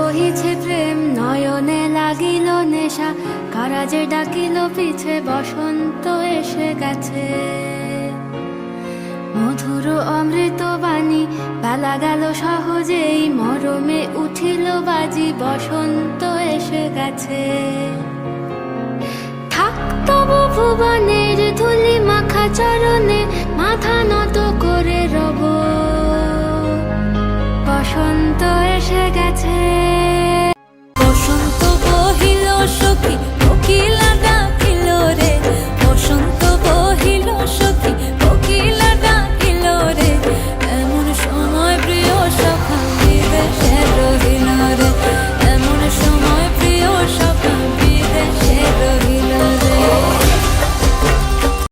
বহিছে প্রেম নয়নে লাগিল নেশা, কারাজে ডাকিল পিছে বসন্ত এসে গেছে। মধুর অমৃত বাণী বেলা গেল সহজেই, মরমে উঠিল বাজি বসন্ত এসে গেছে। থাক তবু ভুবনের ধুলি মাখা চরণে, মাথা নত করে রব, বসন্ত এসে গেছে।